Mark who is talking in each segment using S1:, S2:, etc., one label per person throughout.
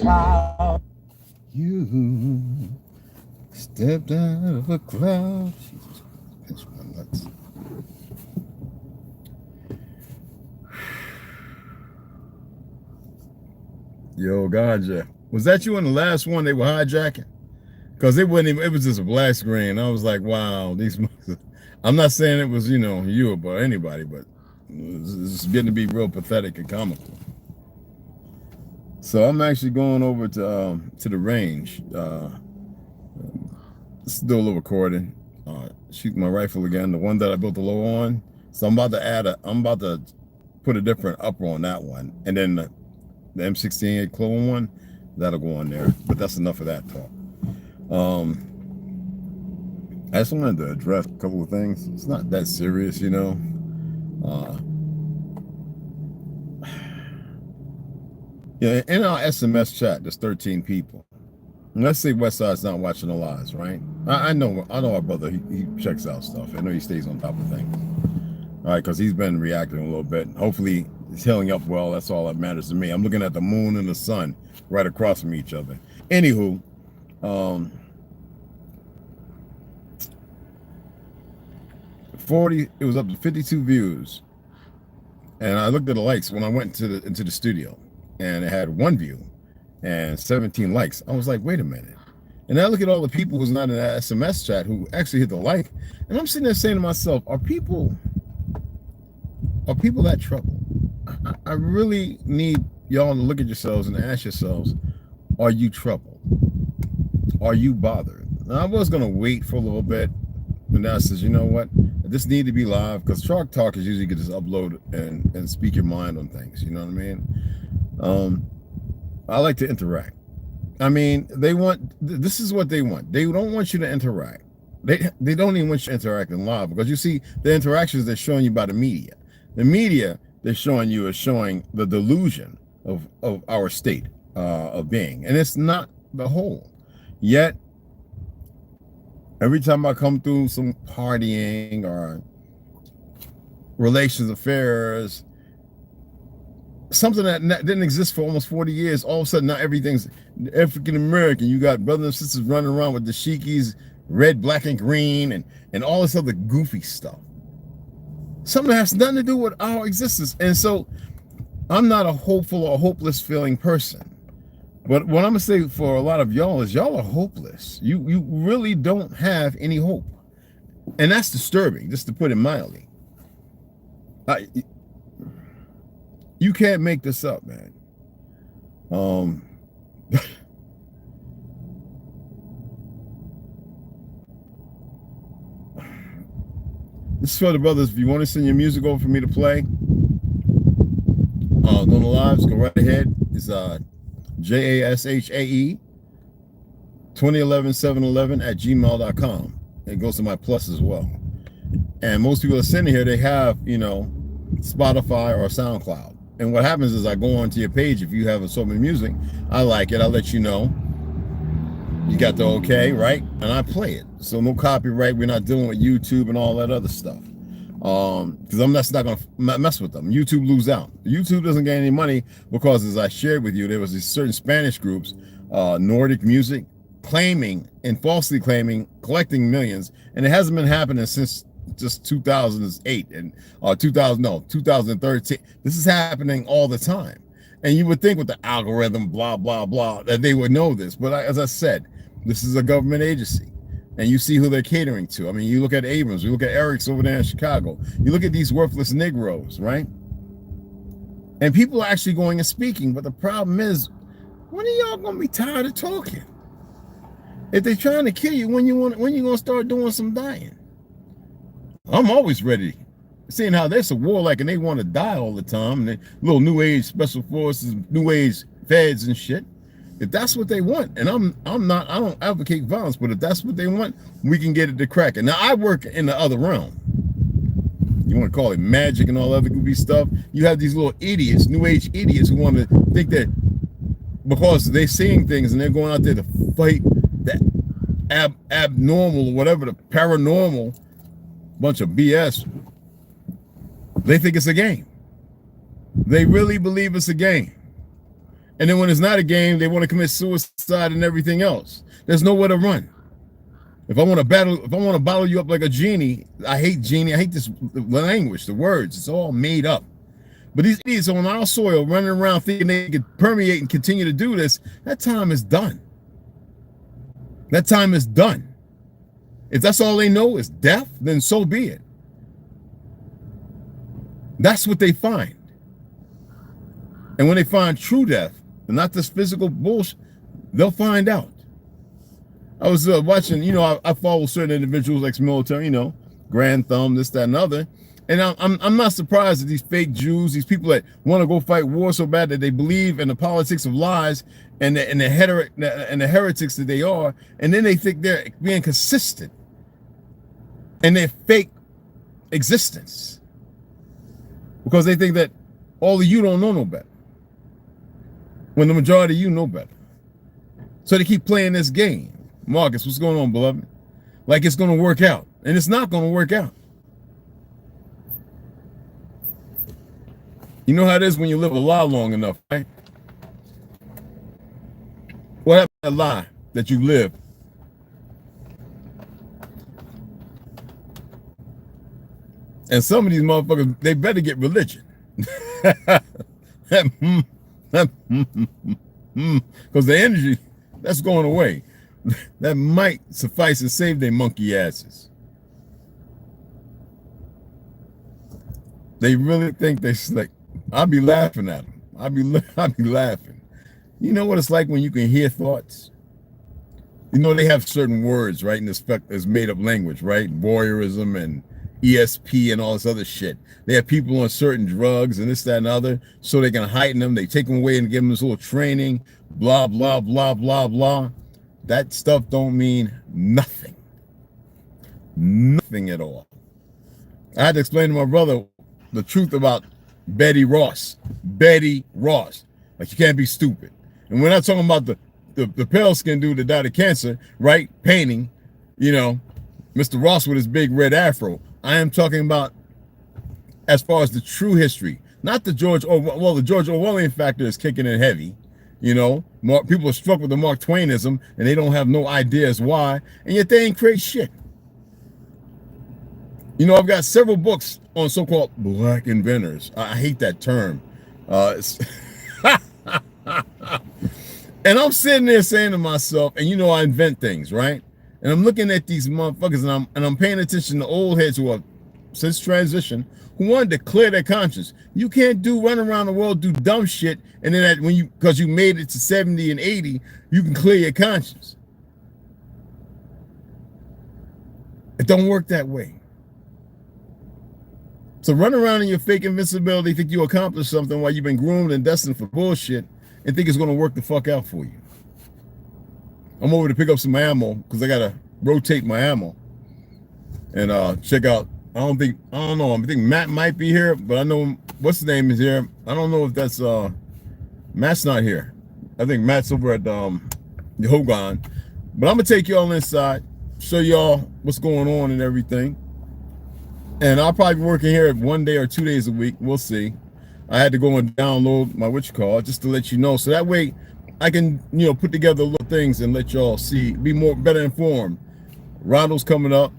S1: child. You stepped out of a cloud. Jesus, pinch my nuts. Yo, gotcha. Was that you in the last one they were hijacking? Because it wasn't even, it was just a black screen. I was like, wow, these. I'm not saying it was, you know, you or anybody, but it's getting to be real pathetic and comical. So I'm actually going over to the range. Still a little recording. Shoot my rifle again, the one that I built the low on. So I'm about to put a different upper on that one, and then the M16 clone one that'll go on there. But that's enough of that talk. I just wanted to address a couple of things. It's not that serious, you know. Yeah, in our SMS chat, there's 13 people. And let's say Westside's not watching the lives, right? I know our brother. He checks out stuff. I know he stays on top of things. All right, because he's been reacting a little bit. Hopefully, he's healing up well. That's all that matters to me. I'm looking at the moon and the sun right across from each other. Anywho, it was up to 52 views, and I looked at the likes when I went into the studio, and it had 1 view and 17 likes. I was like, wait a minute. And I look at all the people who's not in that SMS chat who actually hit the like, and I'm sitting there saying to myself, are people that troubled? I really need y'all to look at yourselves and ask yourselves, are you troubled? Are you bothered? Now, I was gonna wait for a little bit, but now I says, you know what? This need to be live, because Shark Talk is usually you can just upload and speak your mind on things. You know what I mean? I like to interact. I mean, this is what they want. They don't want you to interact. They don't even want you to interact in live, because you see the interactions they're showing you by the media. The media they're showing you is showing the delusion of our state of being, and it's not the whole. Yet every time I come through some partying or relations affairs, something that didn't exist for almost 40 years, all of a sudden now everything's African American. You got brothers and sisters running around with dashikis, red, black, and green, and all this other goofy stuff. Something that has nothing to do with our existence. And so I'm not a hopeful or hopeless feeling person. But what I'm gonna say for a lot of y'all is y'all are hopeless. You really don't have any hope. And that's disturbing, just to put it mildly. You can't make this up, man. This is for the brothers. If you want to send your music over for me to play on the lives, go right ahead. It's JASHAE 2011-711 @gmail.com. It goes to my plus as well. And most people that send it here, they have, you know, Spotify or SoundCloud. And what happens is I go onto your page. If you have a so many music, I like it. I'll let you know. You got the okay, right? And I play it. So no copyright. We're not dealing with YouTube and all that other stuff. Because I'm not going to mess with them. YouTube lose out. YouTube doesn't get any money because, as I shared with you, there was these certain Spanish groups, Nordic music, claiming and falsely claiming, collecting millions. And it hasn't been happening since just 2008 and 2013. This is happening all the time. And you would think with the algorithm, blah, blah, blah, that they would know this. But as I said, this is a government agency. And you see who they're catering to. I mean, you look at Abrams, you look at Eric's over there in Chicago. You look at these worthless Negroes, right? And people are actually going and speaking. But the problem is, when are y'all going to be tired of talking? If they're trying to kill you, when you going to start doing some dying? I'm always ready. Seeing how there's a war like, and they want to die all the time. And they, little new age special forces, new age feds and shit. If that's what they want, and I don't advocate violence, but if that's what they want, we can get it to crack it. Now, I work in the other realm. You want to call it magic and all other goofy stuff. You have these little idiots, new age idiots, who want to think that because they're seeing things and they're going out there to fight that abnormal or whatever, the paranormal, bunch of BS. They think it's a game. They really believe it's a game. And then when it's not a game, they want to commit suicide and everything else. There's nowhere to run. If I want to bottle you up like a genie, I hate genie. I hate this language, the words. It's all made up. But these idiots on our soil running around thinking they could permeate and continue to do this, that time is done. That time is done. If that's all they know is death, then so be it. That's what they find. And when they find true death, and not this physical bullshit, they'll find out. I was watching, you know, I follow certain individuals, ex-military, you know, Grand Thumb, this, that, and other. And I'm not surprised that these fake Jews, these people that want to go fight war so bad that they believe in the politics of lies and the heretics that they are, and then they think they're being consistent in their fake existence because they think that all of you don't know no better, when the majority of you know better. So they keep playing this game. Marcus, what's going on, beloved? Like it's going to work out, and it's not going to work out. You know how it is when you live a lie long enough, right? What happened to that lie that you live? And some of these motherfuckers, they better get religion. Because the energy, that's going away. That might suffice to save their monkey asses. They really think they slick. I'll be laughing at them. I'll be laughing. You know what it's like when you can hear thoughts? You know, they have certain words, right? In this made up language, right? Voyeurism and ESP and all this other shit. They have people on certain drugs and this, that, and other, so they can heighten them. They take them away and give them this little training, blah, blah, blah, blah, blah. That stuff don't mean nothing. Nothing at all. I had to explain to my brother the truth about Betty Ross. Betty Ross. Like, you can't be stupid. And we're not talking about the pale skin dude that died of cancer, right? Painting, you know, Mr. Ross with his big red afro. I am talking about as far as the true history, not the George Orwell. Well, the George Orwellian factor is kicking in heavy. You know, people are struck with the Mark Twainism and they don't have no ideas why, and yet they ain't create shit. You know, I've got several books on so-called black inventors. I hate that term. And I'm sitting there saying to myself, and you know I invent things, right? And I'm looking at these motherfuckers and I'm paying attention to old heads who are since transition who wanted to clear their conscience. You can't run around the world, do dumb shit, and then because you made it to 70 and 80, you can clear your conscience. It don't work that way. So run around in your fake invincibility, think you accomplished something while you've been groomed and destined for bullshit, and think it's gonna work the fuck out for you. I'm over to pick up some ammo because I gotta rotate my ammo and check out. I don't know. I think Matt might be here, but I know what's his name is here. I don't know if that's Matt's not here. I think Matt's over at the Hogan. But I'm gonna take y'all inside, show y'all what's going on and everything. And I'll probably be working here 1 day or 2 days a week. We'll see. I had to go and download my just to let you know, so that way I can, you know, put together little things and let y'all see, be better informed. Rondo's coming up.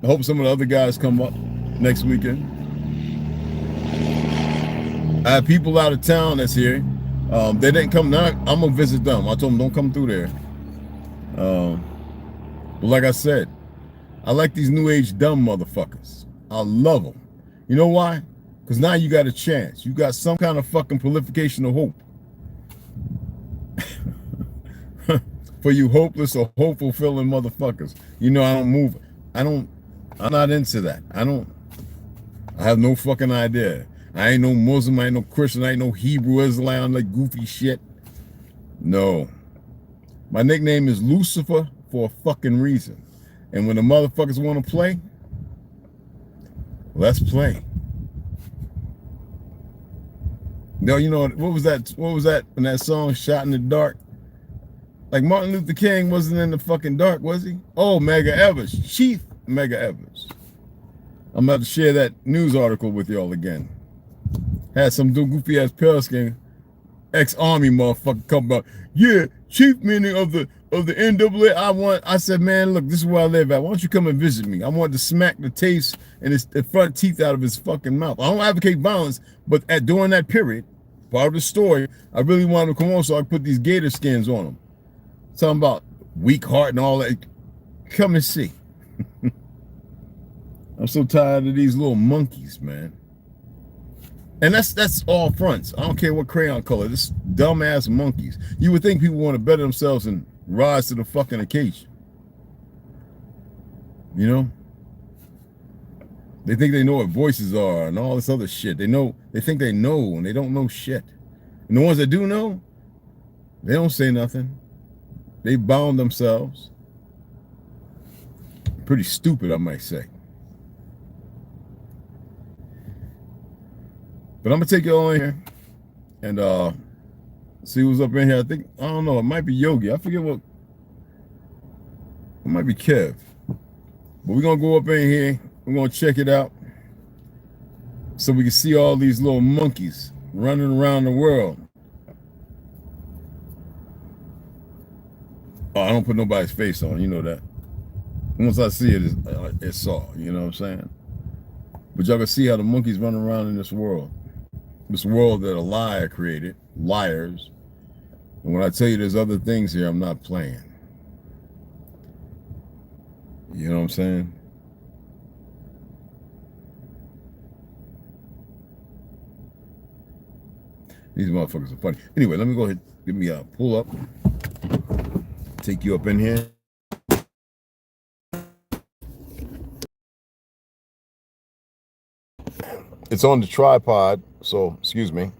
S1: I hope some of the other guys come up next weekend. I have people out of town that's here. They didn't come. Now I'm gonna visit them. I told them don't come through there. But like I said, I like these new age dumb motherfuckers. I love them. You know why? Because now you got a chance. You got some kind of fucking prolification of hope. For you hopeless or hope-fulfilling motherfuckers. You know I don't move. I'm not into that. I have no fucking idea. I ain't no Muslim, I ain't no Christian, I ain't no Hebrew Islam, like goofy shit. No. My nickname is Lucifer for a fucking reason. And when the motherfuckers want to play, let's play. No, you know, what was that in that song, Shot in the Dark? Like Martin Luther King wasn't in the fucking dark, was he? Oh, Medgar Evers, Chief Medgar Evers. I'm about to share that news article with y'all again. Had some goofy ass pale skin ex-army motherfucker come up. Yeah, chief meaning of the NAA. I said, man, look, this is where I live at. Why don't you come and visit me? I want to smack the taste and the front teeth out of his fucking mouth. I don't advocate violence, but during that period, part of the story, I really wanted to come on so I could put these gator skins on them. Talking about weak heart and all that. Come and see. I'm so tired of these little monkeys, man. And that's all fronts. I don't care what crayon color. This dumbass monkeys. You would think people want to better themselves and rise to the fucking occasion. You know? They think they know what voices are and all this other shit. They think they know and they don't know shit. And the ones that do know, they don't say nothing. They bound themselves. Pretty stupid, I might say. But I'm gonna take you all in here and see what's up in here. I don't know, it might be Yogi. I forget what. It might be Kev. But we're gonna go up in here. We're gonna check it out so we can see all these little monkeys running around the world. Oh, I don't put nobody's face on, you know that. Once I see it, it's saw, you know what I'm saying? But y'all can see how the monkeys run around in this world. This world that a liar created, liars. And when I tell you there's other things here, I'm not playing. You know what I'm saying? These motherfuckers are funny. Anyway, let me go ahead, give me a pull up. Take you up in here. It's on the tripod, so excuse me.